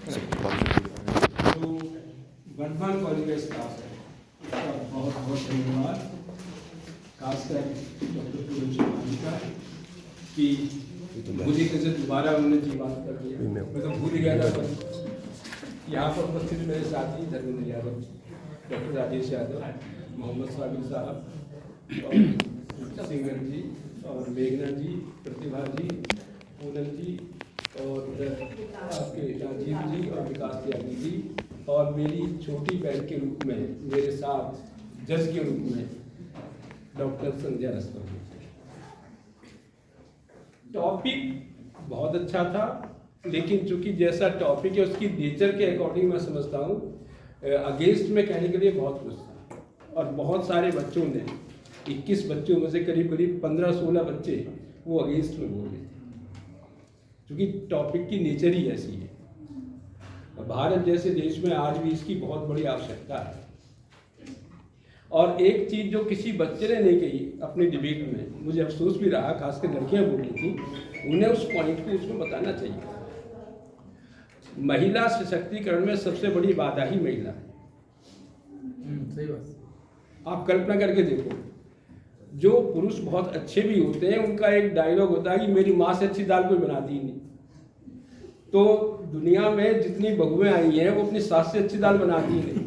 जो वर्धमान कॉलेज का स्टाफ है उसका बहुत बहुत धन्यवाद, खासकर डॉक्टर पूरन चौहान का कि मुझे कैसे दोबारा उन्होंने जी बात कर दिया। मैं तो भूल गया था। यहाँ पर उपस्थित मेरे साथी धर्मेंद्र यादव, डॉक्टर राजेश यादव, मोहम्मद साबिर साहब और सिंगर जी और मेघना जी, प्रतिभा जी, पूनम जी और आपके राजीव जी और विकास त्यागी जी और मेरी छोटी बहन के रूप में मेरे साथ जज के रूप में डॉक्टर संजय रस्तोगी। टॉपिक बहुत अच्छा था, लेकिन चूंकि जैसा टॉपिक है उसकी नेचर के अकॉर्डिंग मैं समझता हूँ अगेंस्ट में कहने के लिए बहुत कुछ था। और बहुत सारे बच्चों ने 21 बच्चों में से करीब करीब 15-16 बच्चे वो अगेंस्ट में बोल रहे थे, क्योंकि टॉपिक की नेचर ही ऐसी है। भारत जैसे देश में आज भी इसकी बहुत बड़ी आवश्यकता है। और एक चीज़ जो किसी बच्चे ने नहीं कही अपनी डिबेट में, मुझे अफसोस भी रहा, खासकर लड़कियां बोल रही थी, उन्हें उस पॉइंट को उसमें बताना चाहिए। महिला सशक्तिकरण में सबसे बड़ी बाधा ही महिला है। सही बात। आप कल्पना करके देखो, जो पुरुष बहुत अच्छे भी होते हैं उनका एक डायलॉग होता है कि मेरी माँ से अच्छी दाल कोई बनाती ही नहीं। तो दुनिया में जितनी बहुएं आई हैं वो अपनी सास से अच्छी दाल बनाती ही नहीं।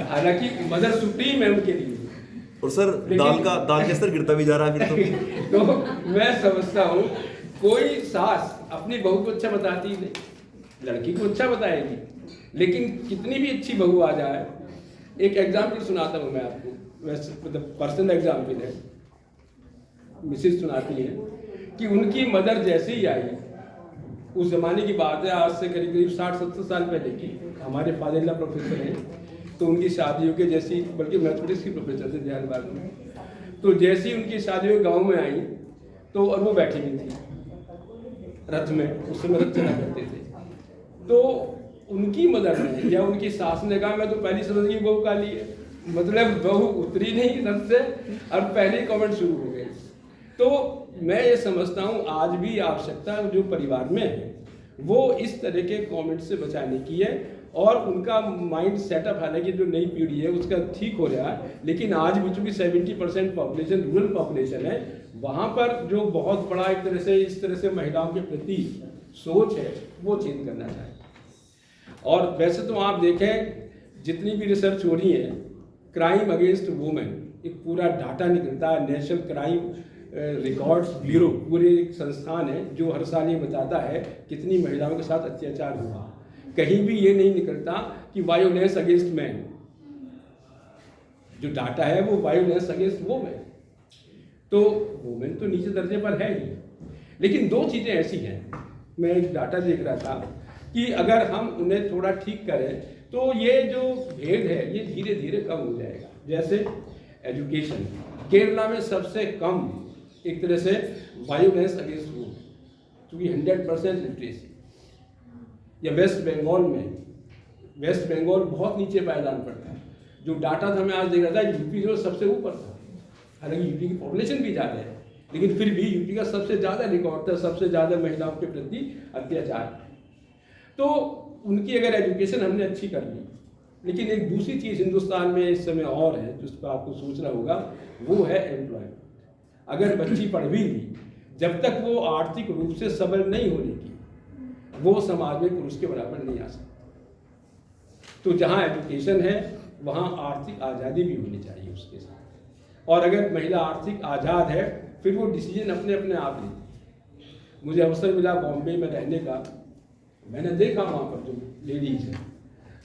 हालांकि मदर सुप्रीम है उनके लिए। और सर दाल का स्तर गिरता भी जा रहा है फिर तो मैं समझता हूँ कोई सास अपनी बहू को अच्छा बताती ही नहीं, लड़की को अच्छा बताएगी, लेकिन कितनी भी अच्छी बहू आ जाए। एक एग्जाम्पल सुनाता हूँ मैं आपको, वैसे मतलब पर्सनल एग्जाम्पल है। मिसेज सुनाती है कि उनकी मदर जैसे ही आई, उस जमाने की बात है, आज से करीब करीब 60-70 साल पहले की, हमारे फादर प्रोफेसर हैं, तो उनकी शादियों के जैसी, बल्कि मैथमेटिक्स की प्रोफेसर थे जहानाबाद में, तो जैसी उनकी शादियों गाँव में आई तो और वो बैठी हुई थी रथ में, उस समय रथ चला करते थे। तो उनकी मदर ने या उनकी सास ने कहा मैं तो पहली समझ गई बहू काली है, मतलब बहू उतरी नहीं रथ से और पहले कमेंट शुरू हो गए। तो मैं ये समझता हूँ आज भी आवश्यकता जो परिवार में है वो इस तरह के कमेंट से बचाने की है। और उनका माइंड सेटअप, हालांकि जो नई पीढ़ी है उसका ठीक हो रहा है, लेकिन आज भी चूंकि 70% पॉपुलेशन रूरल पॉपुलेशन है, वहाँ पर जो बहुत बड़ा एक तरह से इस तरह से महिलाओं के प्रति सोच है वो चेंज करना चाहिए। और वैसे तो आप देखें जितनी भी रिसर्च हो रही है, क्राइम अगेंस्ट वुमेन एक पूरा डाटा निकलता है, नेशनल क्राइम रिकॉर्ड्स ब्यूरो पूरे एक संस्थान है जो हर साल ये बताता है कितनी महिलाओं के साथ अत्याचार हुआ। कहीं भी ये नहीं निकलता कि वायोलेंस अगेंस्ट मैन, जो डाटा है वो वायोलेंस अगेंस्ट वुमेन। तो वुमेन तो नीचे दर्जे पर है ही, लेकिन दो चीज़ें ऐसी हैं, मैं एक डाटा देख रहा था कि अगर हम उन्हें थोड़ा ठीक करें तो ये जो भेद है ये धीरे धीरे कम हो जाएगा। जैसे एजुकेशन, केरला में सबसे कम एक तरह से वायोलेंस अगेंस्ट वुमेन, क्योंकि 100% लिटरेसी। या वेस्ट बंगाल बहुत नीचे पायदान पड़ता है। जो डाटा था मैं आज देख रहा था, यूपी जो सबसे ऊपर था, हालांकि यूपी की पॉपुलेशन भी ज़्यादा है, लेकिन फिर भी यूपी का सबसे ज़्यादा रिकॉर्ड था, सबसे ज़्यादा महिलाओं के प्रति अत्याचार। तो उनकी अगर एजुकेशन हमने अच्छी कर ली, लेकिन एक दूसरी चीज़ हिंदुस्तान में इस समय और है जिस पर आपको सोचना होगा, वो है एम्प्लॉयमेंट। अगर बच्ची पढ़ भी ली, जब तक वो आर्थिक रूप से सबल नहीं होने की, वो समाज में पुरुष के बराबर नहीं आ सकती। तो जहाँ एजुकेशन है वहाँ आर्थिक आज़ादी भी होनी चाहिए उसके साथ। और अगर महिला आर्थिक आज़ाद है फिर वो डिसीजन अपने अपने आप लेती है। मुझे अवसर मिला बॉम्बे में रहने का, मैंने देखा वहाँ पर जो लेडीज है,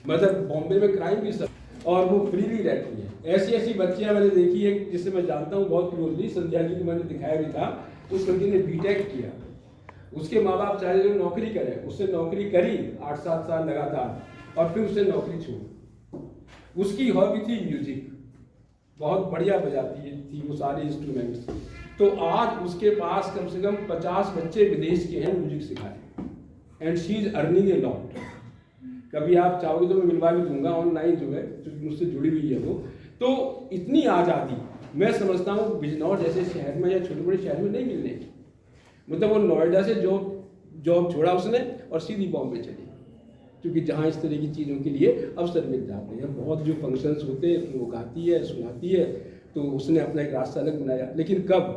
मतलब बॉम्बे में क्राइम भी सब, और वो फ्रीली रहती हैं। ऐसी ऐसी बच्चियाँ मैंने देखी है जिसे मैं जानता हूँ बहुत क्लोजली, संध्या जी को मैंने दिखाया भी था। उस लड़की ने बीटेक किया, उसके माँ बाप चाहे जो नौकरी करे, उससे नौकरी करी 8-7 साल लगातार, और फिर उसने नौकरी छोड़ी। उसकी हॉबी थी म्यूजिक, बहुत बढ़िया बजाती थी वो सारे इंस्ट्रूमेंट्स। तो आज उसके पास कम से कम 50 बच्चे विदेश के हैं म्यूजिक सिखाने, and she is earning a lot. कभी आप चाहोगे तो मैं मिलवा भी दूंगा, ऑनलाइन जो है क्योंकि मुझसे जुड़ी हुई है वो। तो इतनी आज़ादी मैं समझता हूँ बिजनौर जैसे शहर में या छोटे बड़े शहर में नहीं मिलने की। मतलब वो नोएडा से जॉब छोड़ा उसने और सीधी बॉम्बे चली, क्योंकि जहाँ इस तरह की चीज़ों के लिए अवसर मिल जाते हैं। बहुत जो फंक्शंस होते हैं वो गाती है, सुनाती है, तो उसने अपना एक रास्ता अलग बनाया। लेकिन कब,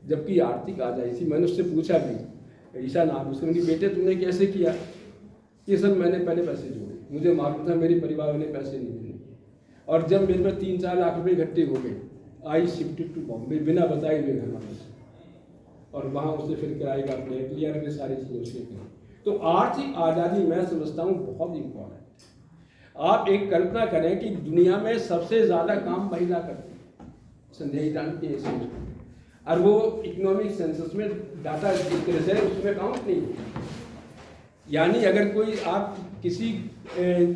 जबकि आर्थिक आ जाई थी, मैंने उससे पूछा भी, ईशा नाम उसने, उनकी बेटे तुमने कैसे किया? ये सब मैंने पहले पैसे जोड़े, मुझे मालूम था मेरे परिवार वाले पैसे नहीं देने, और जब मेरे पास 3-4 लाख रुपए इकट्ठे हो गए, आई शिफ्टेड टू बॉम्बे बिना बताए हुए घर वालों से, और वहाँ उसने फिर किराए का फ्लैट लिया, फिर सारी चीज़ें उसने की। तो आर्थिक आज़ादी मैं समझता हूँ बहुत इम्पोर्टेंट। आप एक कल्पना करें कि दुनिया में सबसे ज़्यादा काम महिला करती है, संध्या ईरानी के सेंस, और वो इकोनॉमिक सेंसस में डाटा इस तरह से उसमें काउंट नहीं है। यानी अगर कोई आप किसी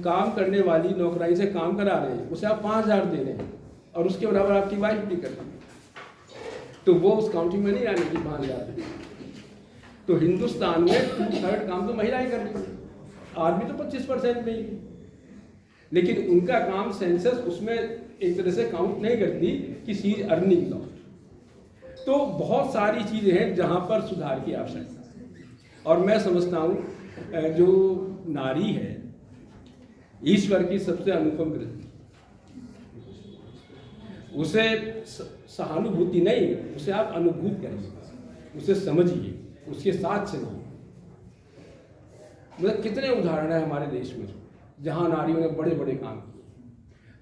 काम करने वाली नौकरानी से काम करा रहे हैं, उसे आप 5,000 दे रहे हैं, और उसके बराबर आपकी वाइफ भी कर रही है, तो वो उस काउंटिंग में नहीं आने की 5,000। तो हिंदुस्तान में 2/3 काम तो महिलाएं कर रही हैं, आदमी तो 25% नहीं है, लेकिन उनका काम सेंसस उसमें एक तरह से काउंट नहीं करती कि शी इज अर्निंग लॉट। तो बहुत सारी चीज़ें हैं जहाँ पर सुधार की आवश्यकता है, और मैं समझता हूँ जो नारी है ईश्वर की सबसे अनुपम कृति, उसे सहानुभूति नहीं, उसे आप अनुभूत करिए, उसे समझिए, उसके साथ चलिए। मतलब कितने उदाहरण हैं हमारे देश में जहाँ नारियों ने बड़े बड़े काम किए।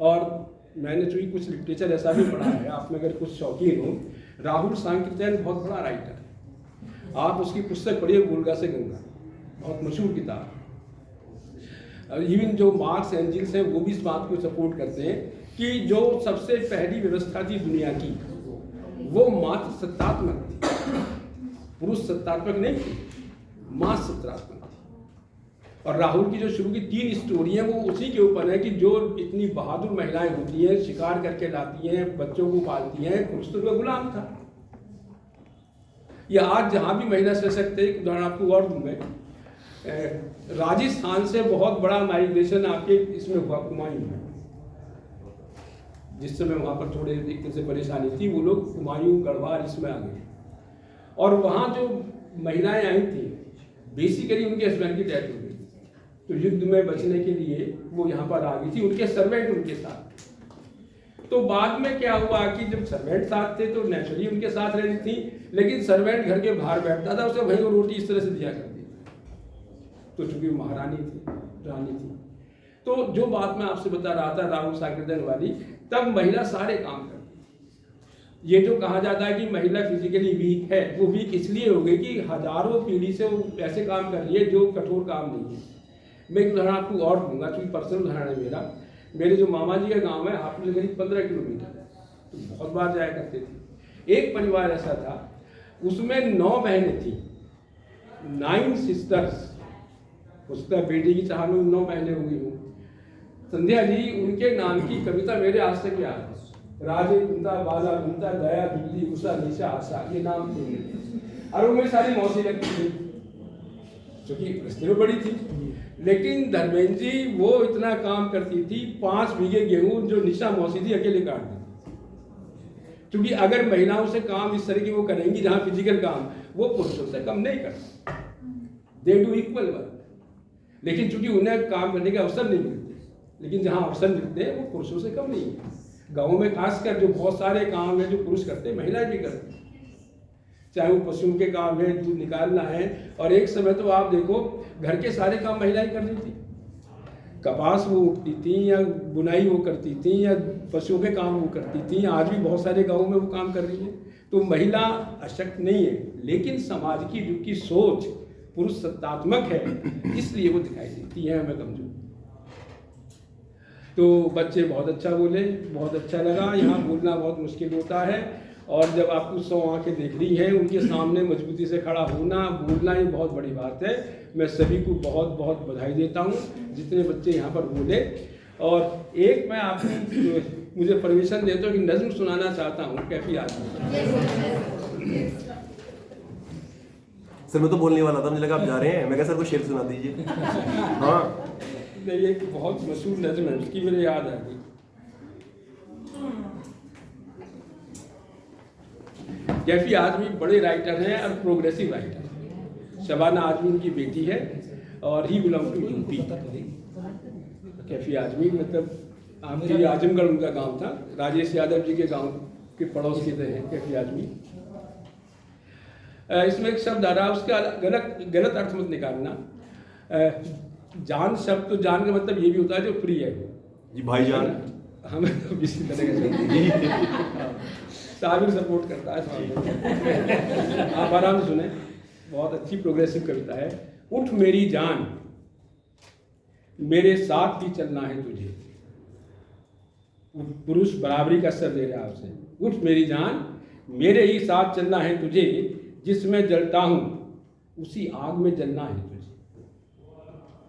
और मैंने चूँकि कुछ लिटरेचर ऐसा भी पढ़ा है, आप में अगर कुछ शौकीन हो, राहुल सांकृत्यायन बहुत बड़ा राइटर है, आप उसकी पुस्तक पढ़िए वोल्गा से गंगा, बहुत मशहूर किताब। इवन जो मार्क्स एंजिल्स हैं वो भी इस बात को सपोर्ट करते हैं कि जो सबसे पहली व्यवस्था थी दुनिया की, वो मात्र सत्तात्मक थी, पुरुष सत्तात्मक नहीं थी, मात्र सत्तात्मक थी। और राहुल की जो शुरू की 3 स्टोरी हैं वो उसी के ऊपर है कि जो इतनी बहादुर महिलाएं होती हैं, शिकार करके लाती हैं, बच्चों को पालती हैं, पुरुष तो उनका गुलाम था। या आज जहाँ भी महिला सशक्त है, एक उदाहरण आपको और दूं मैं, राजस्थान से बहुत बड़ा माइग्रेशन आपके इसमें हुआ, कुमायूं में, जिस समय वहाँ पर थोड़े एक तरह से परेशानी थी, वो लोग कुमायूं गढ़वाल इसमें आ गए, और वहाँ जो महिलाएं आई थी बेसिकली उनके हस्बैंड की डेथ हो गई, तो युद्ध में बचने के लिए वो यहाँ पर आ गई थी, उनके सर्वेंट उनके साथ। तो बाद में क्या हुआ कि जब सर्वेंट साथ थे तो नेचुरली उनके साथ रहती थी, लेकिन सर्वेंट घर के बाहर बैठता था, उसे वहीं वो रोटी इस तरह से दिया करती थी, तो चूंकि महारानी थी, रानी थी। तो जो बात मैं आपसे बता रहा था राहुल सांकृत्यायन वाली, तब महिला सारे काम करती। ये जो कहा जाता है कि महिला फिजिकली वीक है, वो वीक इसलिए हो गई कि हजारों पीढ़ी से वो ऐसे काम कर रही है जो कठोर काम नहीं है। मैं एक उदाहरण आपको और दूंगा, क्योंकि पर्सनल उदाहरण है मेरे जो मामा जी का गांव है हापुड़ से करीब 15 किलोमीटर, तो बहुत बार जाया करते थे। एक परिवार ऐसा था, उसमें 9 बहनें थी, 9 सिस्टर्स, उसका बेटे की चाह में 9 बहनें हो गई हूँ। संध्या जी उनके नाम की कविता मेरे आज तक याद है, राजे कुंता, बाला कुंता, दया, दुबली, उषा, निशा, आशा, ये नाम थे, और वो मेरी सारी मौसी लगती थी, क्योंकि रिश्ते में बड़ी थी। लेकिन धर्मेंद्र जी वो इतना काम करती थी, 5 बीघे गेहूं जो निशा मौसी थी अकेले काट देती, क्योंकि अगर महिलाओं से काम इस तरह की वो करेंगी जहाँ फिजिकल काम, वो पुरुषों से कम नहीं करती, दे डू इक्वल वर्क। लेकिन चूंकि उन्हें काम करने के अवसर नहीं मिलते, लेकिन जहाँ अवसर मिलते हैं वो पुरुषों से कम नहीं है। गाँव में खासकर जो बहुत सारे काम है जो पुरुष करते हैं, महिलाएं भी करती हैं, चाहे वो पशुओं के काम है, दूध निकालना है, और एक समय तो आप देखो घर के सारे काम महिलाएं कर रही थी, कपास वो उगती थी या बुनाई वो करती थी या पशुओं के काम वो करती थी। आज भी बहुत सारे गाँव में वो काम कर रही है। तो महिला अशक्त नहीं है, लेकिन समाज की जो की सोच पुरुष सत्तात्मक है, इसलिए वो दिखाई देती है हमें कमजोर। तो बच्चे बहुत अच्छा बोले, बहुत अच्छा लगा। यहाँ बोलना बहुत मुश्किल होता है, और जब आपको 100 आंखें देख रही हैं, उनके सामने मजबूती से खड़ा होना, बोलना, ये बहुत बड़ी बात है। मैं सभी को बहुत बहुत बधाई देता हूँ जितने बच्चे यहाँ पर बोले। और एक मैं आपको मुझे परमिशन देता हूँ कि नज़्म सुनाना चाहता हूँ, कैफी आदमी। सर मैं तो बोलने वाला था, मुझे लगा आप जा रहे हैं, मैं कहा सर को शेर सुना दीजिए। हाँ, ये एक बहुत मशहूर नज़्म है, उसकी मेरे याद आ गई। कैफी आदमी बड़े राइटर हैं और प्रोग्रेसिव राइटर, शबाना आजमी उनकी बेटी है और he belong to UP. Kaifi Azmi मतलब आमची आजमगढ़ उनका गांव था, राजेश यादव जी के गांव के पड़ोस के थे कैफी आजमी। इसमें एक शब्द आ रहा है, उसका गलत अर्थ मत निकालना। जान शब्द तो जान का मतलब ये भी होता है जो प्रिय है जी भाईजान। हमें तो इसी तरह का साबिर सपोर्ट करता है सामने। आप आराम से सुने, बहुत अच्छी प्रोग्रेसिव कविता है। उठ मेरी जान मेरे साथ ही चलना है तुझे। पुरुष बराबरी का सर दे रहा है आपसे। उठ मेरी जान मेरे ही साथ चलना है तुझे, जिसमें जलता हूँ उसी आग में जलना है तुझे।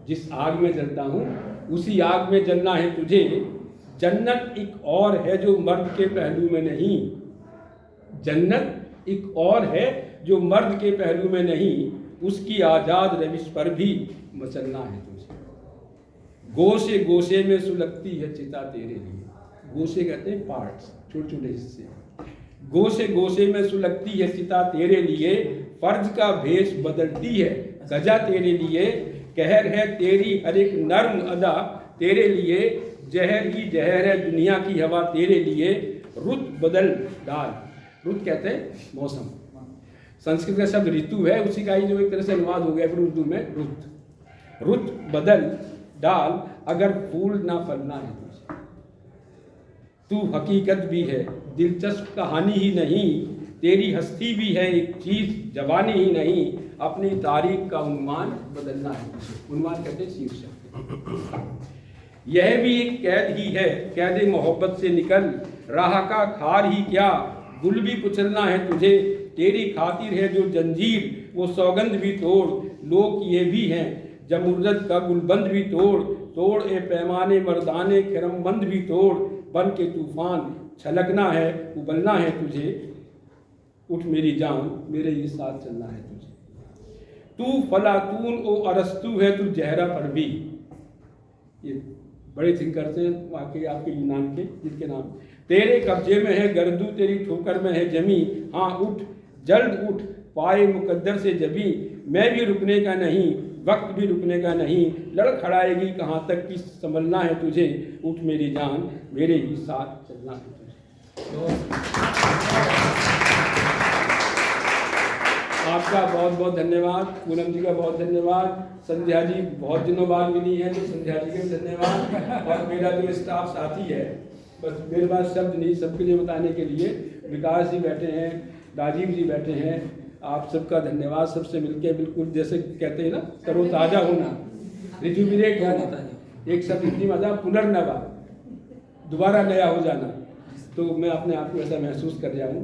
जिस आग में जलता हूँ उसी आग में जलना है तुझे। जन्नत एक और है जो मर्द के पहलू में नहीं। जन्नत एक और है जो मर्द के पहलू में नहीं। उसकी आजाद रविश पर भी मचलना है तुझे। गोशे गोशे में सुलगती है चिता तेरे लिए। गोशे कहते हैं पार्ट्स, छोटे छोटे हिस्से। गोशे गोशे में सुलगती है चिता तेरे लिए। फर्ज का भेष बदलती है सजा तेरे लिए। कहर है तेरी हर एक नर्म अदा तेरे लिए। जहर ही जहर है दुनिया की हवा तेरे लिए। रुत बदल डाल, रुत कहते हैं मौसम, संस्कृत का शब्द ऋतु है, उसी का ही जो एक तरह से अनुवाद हो गया फिर उर्दू में रुत। रुत बदल डाल अगर फूल ना फलना है तुझे। तू हकीकत भी है दिलचस्प कहानी ही नहीं। तेरी हस्ती भी है एक चीज जवानी ही नहीं। अपनी तारीख का उन्मान बदलना है तुझे। उन्मान कहते हैं शीर्षक। यह भी एक कैद ही है कैद मोहब्बत से निकल। राह का खार ही क्या गुल भी कुचलना है तुझे। तेरी खातिर है जो जंजीर वो सौगंध भी तोड़। लोग ये भी हैं जमुर्रत का गुलबंद भी तोड़। तोड़ ए पैमाने मर्दाने करमबंद भी तोड़। बन के तूफान छलकना है उबलना है तुझे। उठ मेरी जान मेरे ही साथ चलना है तुझे। तू फलातून ओ अरस्तू है तू जहरा पर भी। ये बड़े थिंकर थे वाकई आपके यूनान के, जिनके नाम तेरे कब्जे में है गर्दू तेरी ठोकर में है जमी। हाँ उठ जल्द उठ पाए मुकद्दर से जबी। मैं भी रुकने का नहीं वक्त भी रुकने का नहीं। लड़खड़ाएगी कहाँ तक कि संभलना है तुझे। उठ मेरी जान मेरे ही साथ चलना है तुझे। आपका बहुत बहुत धन्यवाद। पूनम जी का बहुत धन्यवाद। संध्या जी बहुत दिनों बाद मिली है तो संध्या जी का धन्यवाद। और मेरा जो स्टाफ साथी है, बस मेरे पास शब्द नहीं सबके लिए बताने के लिए। विकास जी बैठे हैं, राजीव जी बैठे हैं, आप सबका धन्यवाद। सबसे मिलके बिल्कुल जैसे कहते हैं ना तरोताजा होना, रिजुविनेट होना, एक शब्द हिंदी में पुनर्नवा, दोबारा नया हो जाना। तो मैं अपने आप को ऐसा महसूस कर रहा हूँ।